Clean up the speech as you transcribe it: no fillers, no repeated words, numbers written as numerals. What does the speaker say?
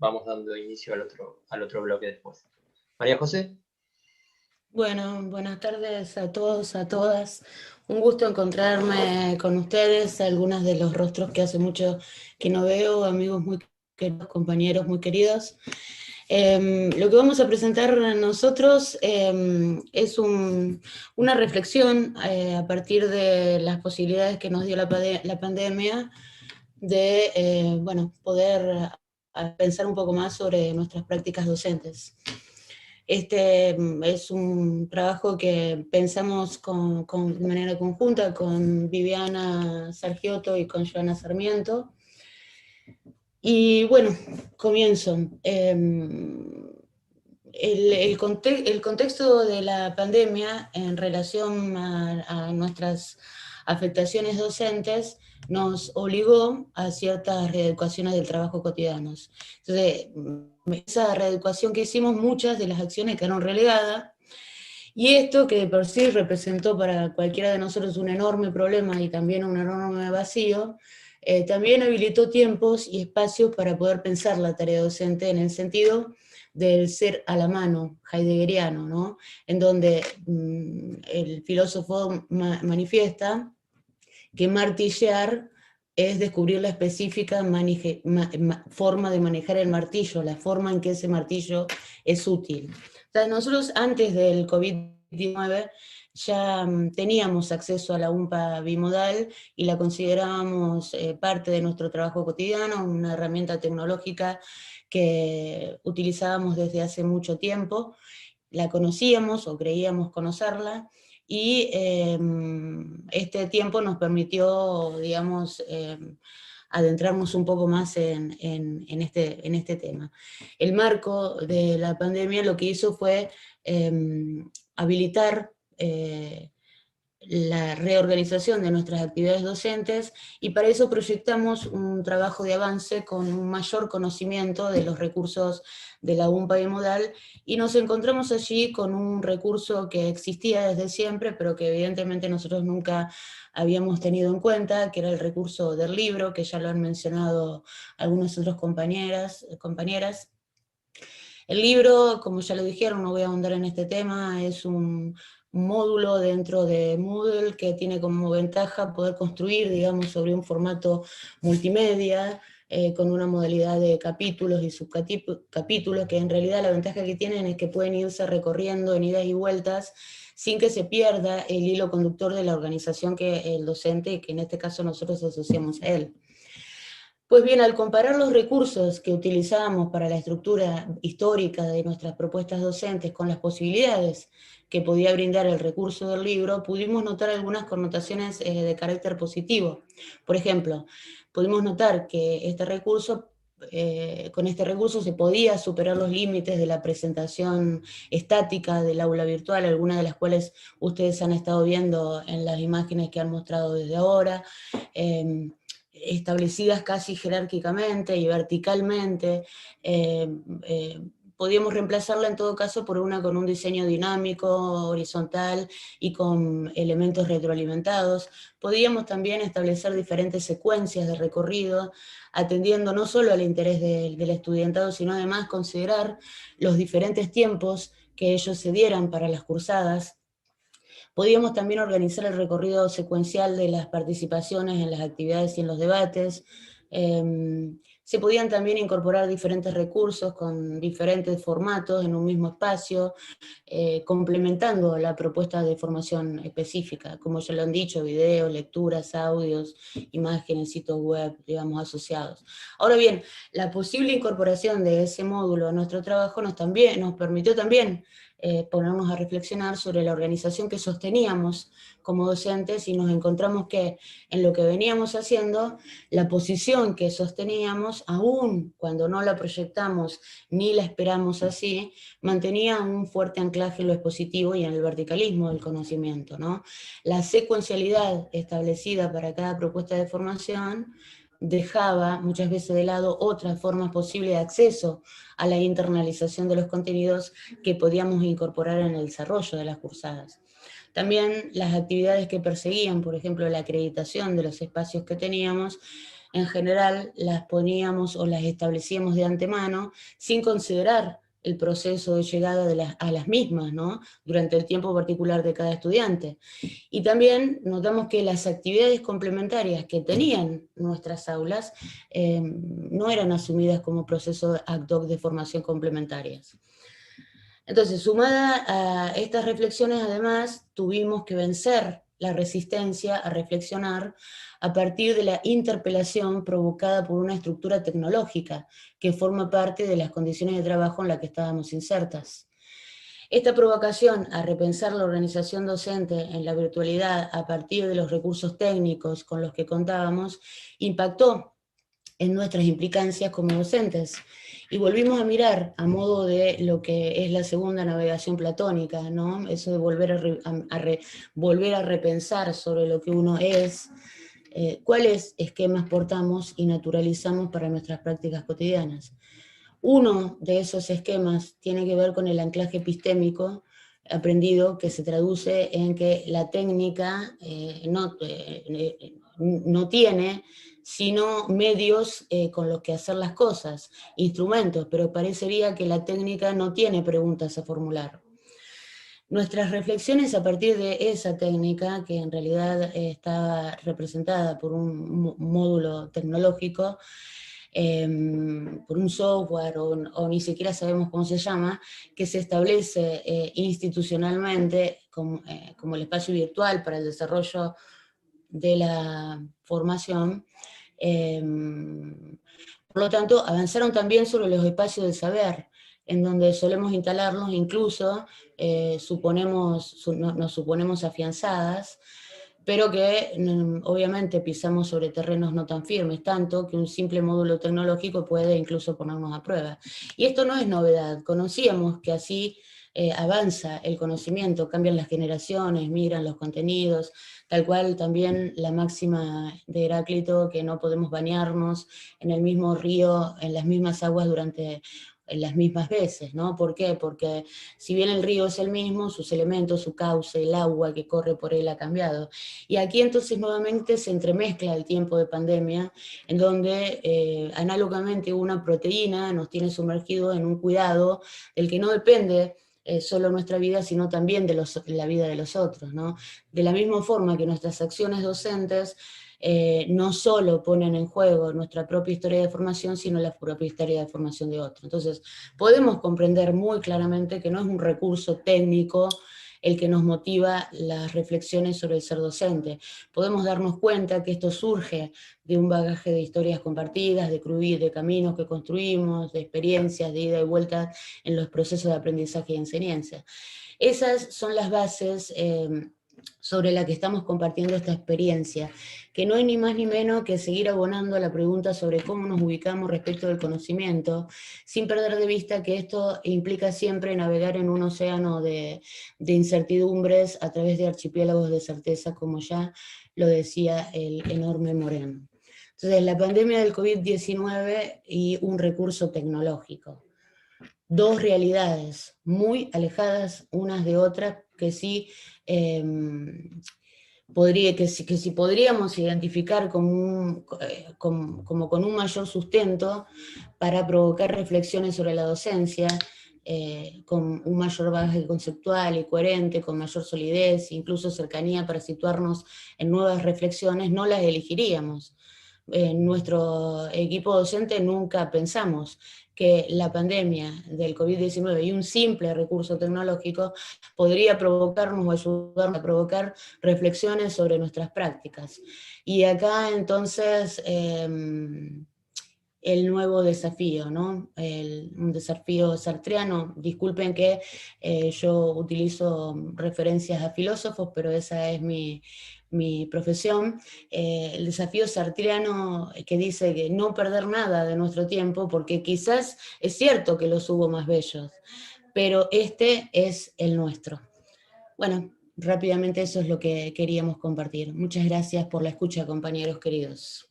vamos dando inicio al otro bloque después. María José. Bueno, buenas tardes a todos, a todas. Un gusto encontrarme con ustedes, algunos de los rostros que hace mucho que no veo, amigos muy queridos, compañeros muy queridos. Lo que vamos a presentar nosotros es una reflexión a partir de las posibilidades que nos dio la pandemia de poder pensar un poco más sobre nuestras prácticas docentes. Este es un trabajo que pensamos de manera conjunta con Viviana Sargiotto y con Joana Sarmiento. Y bueno, comienzo. El contexto de la pandemia en relación a nuestras afectaciones docentes nos obligó a ciertas reeducaciones del trabajo cotidianos. Entonces, esa reeducación que hicimos, muchas de las acciones quedaron relegadas, y esto que de por sí representó para cualquiera de nosotros un enorme problema y también un enorme vacío, también habilitó tiempos y espacios para poder pensar la tarea docente en el sentido del ser a la mano, heideggeriano, ¿no? En donde el filósofo manifiesta que martillear es descubrir la específica forma de manejar el martillo, la forma en que ese martillo es útil. O sea, nosotros antes del COVID-19 ya teníamos acceso a la UMPA bimodal y la considerábamos parte de nuestro trabajo cotidiano, una herramienta tecnológica que utilizábamos desde hace mucho tiempo, la conocíamos o creíamos conocerla, y este tiempo nos permitió, digamos, adentrarnos un poco más en este tema. El marco de la pandemia lo que hizo fue habilitar la reorganización de nuestras actividades docentes, y para eso proyectamos un trabajo de avance con un mayor conocimiento de los recursos de la UMPA bimodal, y nos encontramos allí con un recurso que existía desde siempre, pero que evidentemente nosotros nunca habíamos tenido en cuenta, que era el recurso del libro, que ya lo han mencionado algunos otros compañeras. El libro, como ya lo dijeron, no voy a ahondar en este tema, es un módulo dentro de Moodle que tiene como ventaja poder construir, digamos, sobre un formato multimedia, con una modalidad de capítulos y subcapítulos, que en realidad la ventaja que tienen es que pueden irse recorriendo en idas y vueltas sin que se pierda el hilo conductor de la organización que el docente, que en este caso nosotros asociamos a él. Pues bien, al comparar los recursos que utilizábamos para la estructura histórica de nuestras propuestas docentes con las posibilidades que podía brindar el recurso del libro, pudimos notar algunas connotaciones de carácter positivo. Por ejemplo, pudimos notar que con este recurso se podía superar los límites de la presentación estática del aula virtual, algunas de las cuales ustedes han estado viendo en las imágenes que han mostrado desde ahora, establecidas casi jerárquicamente y verticalmente. Podíamos reemplazarla en todo caso por una con un diseño dinámico, horizontal y con elementos retroalimentados. Podíamos también establecer diferentes secuencias de recorrido, atendiendo no solo al interés del estudiantado, sino además considerar los diferentes tiempos que ellos se dieran para las cursadas. Podíamos también organizar el recorrido secuencial de las participaciones en las actividades y en los debates. Se podían también incorporar diferentes recursos con diferentes formatos en un mismo espacio, complementando la propuesta de formación específica, como ya lo han dicho, videos, lecturas, audios, imágenes, sitios web, digamos, asociados. Ahora bien, la posible incorporación de ese módulo a nuestro trabajo nos permitió también ponernos a reflexionar sobre la organización que sosteníamos como docentes, y nos encontramos que en lo que veníamos haciendo, la posición que sosteníamos, aun cuando no la proyectamos ni la esperamos así, mantenía un fuerte anclaje en lo expositivo y en el verticalismo del conocimiento, ¿no? La secuencialidad establecida para cada propuesta de formación dejaba muchas veces de lado otras formas posibles de acceso a la internalización de los contenidos que podíamos incorporar en el desarrollo de las cursadas. También las actividades que perseguían, por ejemplo, la acreditación de los espacios que teníamos, en general las poníamos o las establecíamos de antemano sin considerar el proceso de llegada a las mismas, ¿no? Durante el tiempo particular de cada estudiante. Y también notamos que las actividades complementarias que tenían nuestras aulas no eran asumidas como proceso ad hoc de formación complementarias. Entonces, sumada a estas reflexiones, además, tuvimos que vencer la resistencia a reflexionar a partir de la interpelación provocada por una estructura tecnológica que forma parte de las condiciones de trabajo en las que estábamos insertas. Esta provocación a repensar la organización docente en la virtualidad a partir de los recursos técnicos con los que contábamos impactó en nuestras implicancias como docentes. Y volvimos a mirar a modo de lo que es la segunda navegación platónica, ¿no? Eso de volver a repensar sobre lo que uno es, cuáles esquemas portamos y naturalizamos para nuestras prácticas cotidianas. Uno de esos esquemas tiene que ver con el anclaje epistémico aprendido, que se traduce en que la técnica no tiene sino medios con los que hacer las cosas, instrumentos, pero parecería que la técnica no tiene preguntas a formular. Nuestras reflexiones a partir de esa técnica, que en realidad estaba representada por un módulo tecnológico, por un software o ni siquiera sabemos cómo se llama, que se establece institucionalmente como el espacio virtual para el desarrollo de la formación. Por lo tanto, avanzaron también sobre los espacios del saber, en donde solemos instalarnos, incluso nos suponemos afianzadas, pero que obviamente pisamos sobre terrenos no tan firmes, tanto que un simple módulo tecnológico puede incluso ponernos a prueba. Y esto no es novedad, conocíamos que así avanza el conocimiento, cambian las generaciones, migran los contenidos, tal cual también la máxima de Heráclito, que no podemos bañarnos en el mismo río, en las mismas aguas durante las mismas veces, ¿no? ¿Por qué? Porque si bien el río es el mismo, sus elementos, su cauce, el agua que corre por él ha cambiado. Y aquí entonces nuevamente se entremezcla el tiempo de pandemia, en donde análogamente una proteína nos tiene sumergido en un cuidado del que no depende solo nuestra vida, sino también de la vida de los otros, ¿no? De la misma forma que nuestras acciones docentes no solo ponen en juego nuestra propia historia de formación, sino la propia historia de formación de otros. Entonces, podemos comprender muy claramente que no es un recurso técnico el que nos motiva las reflexiones sobre el ser docente. Podemos darnos cuenta que esto surge de un bagaje de historias compartidas, de caminos que construimos, de experiencias, de ida y vuelta en los procesos de aprendizaje y enseñanza. Esas son las bases sobre la que estamos compartiendo esta experiencia, que no hay ni más ni menos que seguir abonando a la pregunta sobre cómo nos ubicamos respecto del conocimiento, sin perder de vista que esto implica siempre navegar en un océano de incertidumbres a través de archipiélagos de certeza, como ya lo decía el enorme Moreno. Entonces, la pandemia del COVID-19 y un recurso tecnológico. Dos realidades muy alejadas unas de otras que sí podríamos identificar como con un mayor sustento para provocar reflexiones sobre la docencia, con un mayor bagaje conceptual y coherente, con mayor solidez, incluso cercanía para situarnos en nuevas reflexiones, no las elegiríamos. En nuestro equipo docente nunca pensamos que la pandemia del COVID-19 y un simple recurso tecnológico podría provocarnos o ayudarnos a provocar reflexiones sobre nuestras prácticas. Y acá entonces el nuevo desafío, ¿no? Un desafío sartreano. Disculpen que yo utilizo referencias a filósofos, pero esa es mi profesión. El desafío sartreano que dice que no perder nada de nuestro tiempo, porque quizás es cierto que los hubo más bellos, pero este es el nuestro. Bueno, rápidamente eso es lo que queríamos compartir. Muchas gracias por la escucha, compañeros queridos.